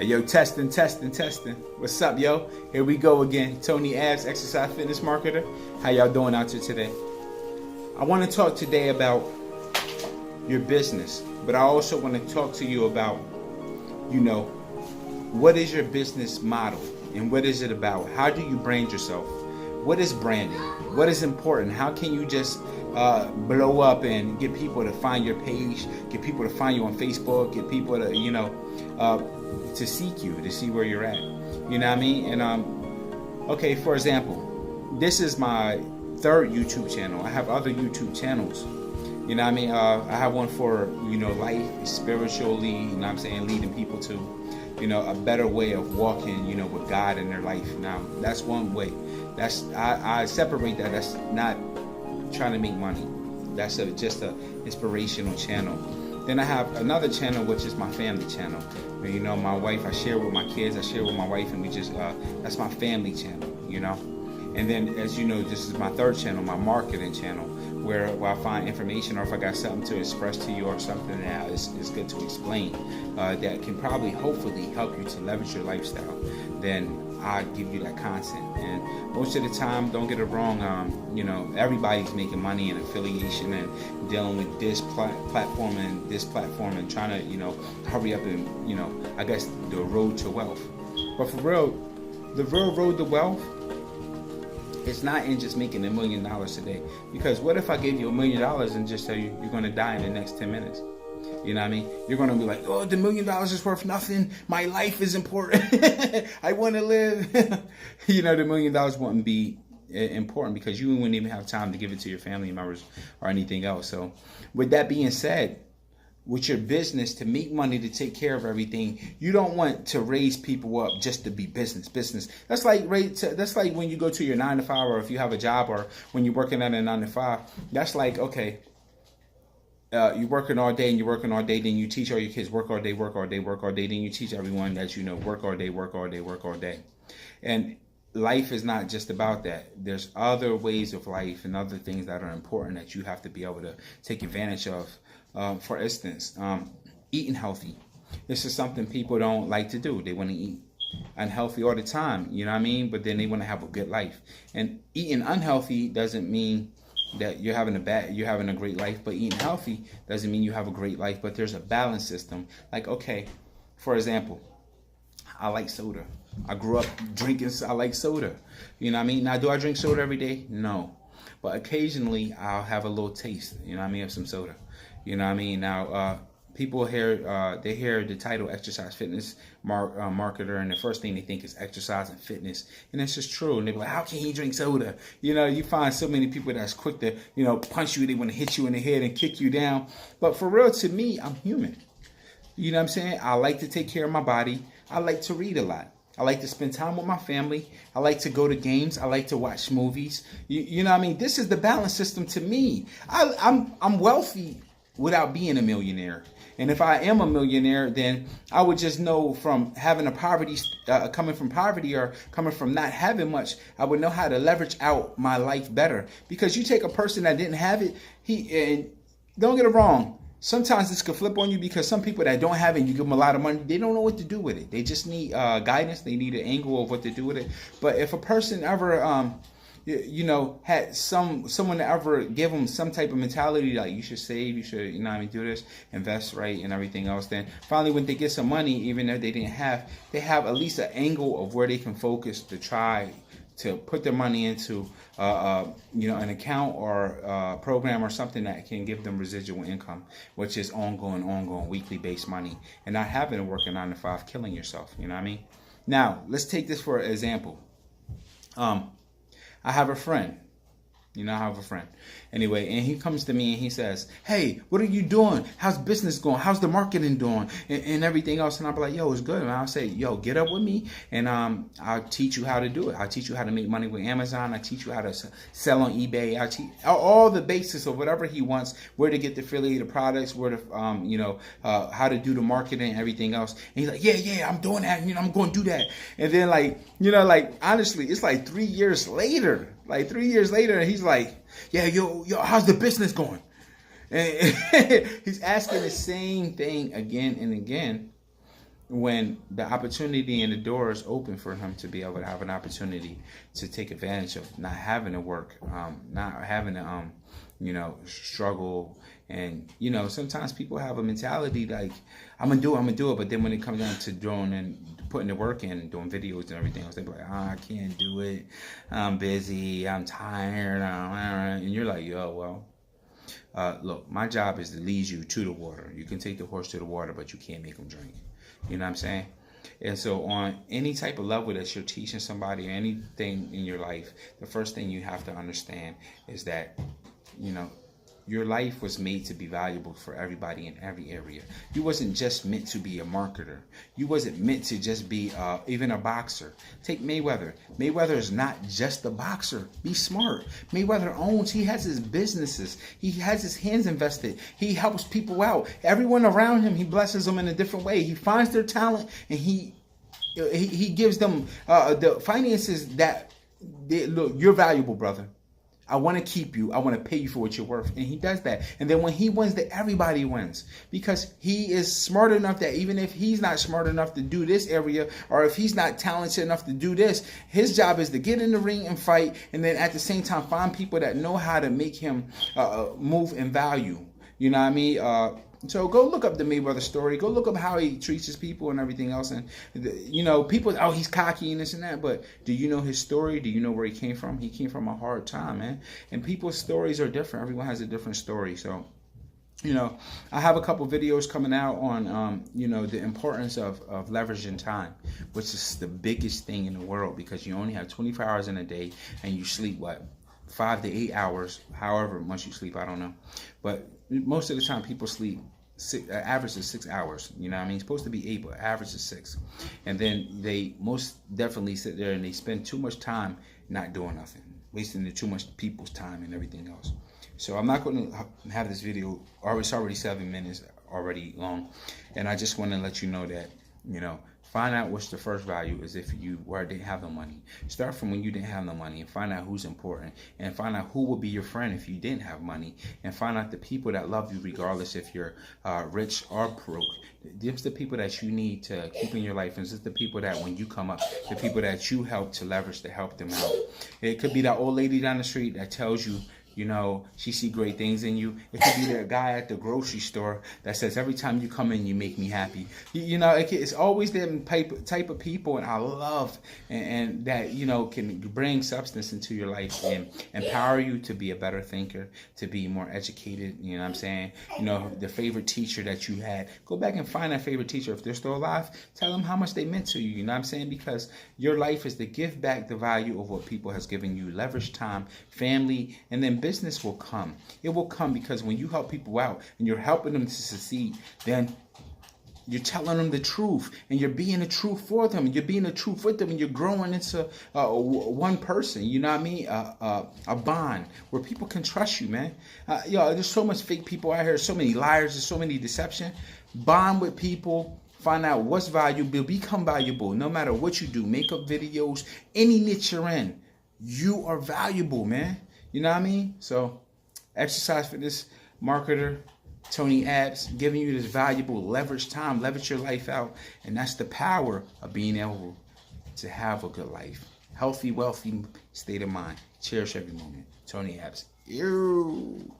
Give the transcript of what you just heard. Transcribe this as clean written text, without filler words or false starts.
Hey, yo, testing. What's up, yo? Here we go again. Tony Abs, exercise fitness marketer. How y'all doing out there today? I want to talk today about your business, but I also want to talk to you about, what is your business model and what is it about? How do you brand yourself? What is branding? What is important? How can you just blow up and get people to find your page, get people to find you on Facebook, get people to, to seek you, to see where you're at. You know what I mean? And, okay, for example, this is my third YouTube channel. I have other YouTube channels. You know what I mean? I have one for, life, spiritually, leading people to, a better way of walking, with God in their life. Now, that's one way. I separate that. That's not trying to make money. That's just a inspirational channel. Then I have another channel, which is my family channel. Where, my wife, I share with my kids, I share with my wife, and we just, that's my family channel, And then, as you know, this is my third channel, my marketing channel, where I find information, or if I got something to express to you or something that is good to explain, that can probably, hopefully, help you to leverage your lifestyle, then I give you that content. And most of the time, don't get it wrong, everybody's making money in affiliation and dealing with this platform and this platform and trying to, hurry up and, I guess the road to wealth. But for real, the real road to wealth, it's not in just making $1 million today. Because what if I gave you $1 million and just tell you you're going to die in the next 10 minutes? You know what I mean? You're going to be like, oh, the $1 million is worth nothing. My life is important. I want to live. The $1 million wouldn't be important because you wouldn't even have time to give it to your family members or anything else. So with that being said, with your business, to make money, to take care of everything, you don't want to raise people up just to be business. That's like when you go to your 9 to 5, or if you have a job, or when you're working at a 9 to 5. That's like, okay, you're working all day, then you teach all your kids work all day, then you teach everyone that work all day. And life is not just about that. There's other ways of life and other things that are important that you have to be able to take advantage of. For instance, eating healthy. This is something people don't like to do. They want to eat unhealthy all the time, but then they want to have a good life. And eating unhealthy doesn't mean that you're having a great life, but eating healthy doesn't mean you have a great life. But there's a balance system. Like, okay, for example, I like soda. I grew up drinking. I like soda. Now, do I drink soda every day? No, but occasionally I'll have a little taste. Of some soda. Now, people hear they hear the title exercise fitness marketer, and the first thing they think is exercise and fitness, and it's just true. And they be like, how can he drink soda? You find so many people that's quick to punch you. They want to hit you in the head and kick you down. But for real, to me, I'm human. I like to take care of my body. I like to read a lot. I like to spend time with my family. I like to go to games. I like to watch movies. This is the balance system to me. I'm wealthy without being a millionaire. And if I am a millionaire, then I would just know from having coming from poverty or coming from not having much, I would know how to leverage out my life better. Because you take a person that didn't have it, and don't get it wrong, sometimes this could flip on you, because some people that don't have it, you give them a lot of money, they don't know what to do with it. They just need guidance. They need an angle of what to do with it. But if a person ever had someone to ever give them some type of mentality, like you should save, you should, do this, invest right and everything else, then finally when they get some money, even if they didn't have, they have at least an angle of where they can focus to try to put their money into, an account or a program or something that can give them residual income, which is ongoing, weekly based money, and not having to work a 9 to 5, killing yourself. Now, let's take this for an example. I have a friend. Anyway, and he comes to me and he says, hey, what are you doing? How's business going? How's the marketing doing? And everything else. And I'll be like, yo, it's good. And I'll say, yo, get up with me and I'll teach you how to do it. I'll teach you how to make money with Amazon. I teach you how to sell on eBay. I teach all the basis of whatever he wants, where to get the affiliated products, where to, how to do the marketing and everything else. And he's like, yeah, I'm doing that. I'm going to do that. And then honestly, it's like 3 years later. And he's like, yeah, yo, how's the business going? And he's asking the same thing again and again. when the opportunity and the door is open for him to be able to have an opportunity to take advantage of not having to work, not having to, struggle. And, sometimes people have a mentality like, I'm going to do it. But then when it comes down to doing and putting the work in and doing videos and everything else, they be like, I can't do it. I'm busy. I'm tired. And you're like, yo, well, look, my job is to lead you to the water. You can take the horse to the water, but you can't make him drink. You know what I'm saying? And so on any type of level that you're teaching somebody or anything in your life, the first thing you have to understand is that, your life was made to be valuable for everybody in every area. You wasn't just meant to be a marketer. You wasn't meant to just be even a boxer. Take Mayweather. Mayweather is not just a boxer. Be smart. Mayweather owns, he has his businesses. He has his hands invested. He helps people out. Everyone around him, he blesses them in a different way. He finds their talent and he gives them the finances that, look, you're valuable, brother. I want to keep you. I want to pay you for what you're worth. And he does that. And then when he wins, that everybody wins. Because he is smart enough that even if he's not smart enough to do this area, or if he's not talented enough to do this, his job is to get in the ring and fight. And then at the same time, find people that know how to make him move in value. You know what I mean? So go look up the Mayweather story. Go look up how he treats his people and everything else. And, people, oh, he's cocky and this and that. But do you know his story? Do you know where he came from? He came from a hard time, man. And people's stories are different. Everyone has a different story. So, I have a couple videos coming out on, the importance of leveraging time, which is the biggest thing in the world because you only have 24 hours in a day and you sleep, 5 to 8 hours, however much you sleep, I don't know. But most of the time people sleep, average is 6 hours. You know what I mean? It's supposed to be 8, but average is 6. And then they most definitely sit there and they spend too much time not doing nothing, wasting too much people's time and everything else. So I'm not going to have this video, it's already 7 minutes already long. And I just want to let you know that, find out what's the first value is if you didn't have no money. Start from when you didn't have no money and find out who's important and find out who will be your friend if you didn't have money and find out the people that love you regardless if you're rich or broke. It's the people that you need to keep in your life, and it's the people that when you come up, the people that you help to leverage to help them out. It could be that old lady down the street that tells you, she see great things in you. It could be that guy at the grocery store that says, every time you come in, you make me happy. It's always them type of people, and I love and that, can bring substance into your life and empower you to be a better thinker, to be more educated. You know what I'm saying? The favorite teacher that you had, go back and find that favorite teacher. If they're still alive, tell them how much they meant to you. You know what I'm saying? Because your life is to give back the value of what people has given you. Leverage time, family, and then business will come. It will come because when you help people out and you're helping them to succeed, then you're telling them the truth and you're being the truth for them. You're being the truth with them and you're growing into one person. You know what I mean? A bond where people can trust you, man. There's so much fake people out here. So many liars. There's so many deception. Bond with people. Find out what's valuable. Become valuable. No matter what you do. Makeup videos. Any niche you're in. You are valuable, man. You know what I mean? So, exercise fitness marketer Tony Abs giving you this valuable leverage time, leverage your life out, and that's the power of being able to have a good life. Healthy, wealthy state of mind. Cherish every moment. Tony Abs. Ew.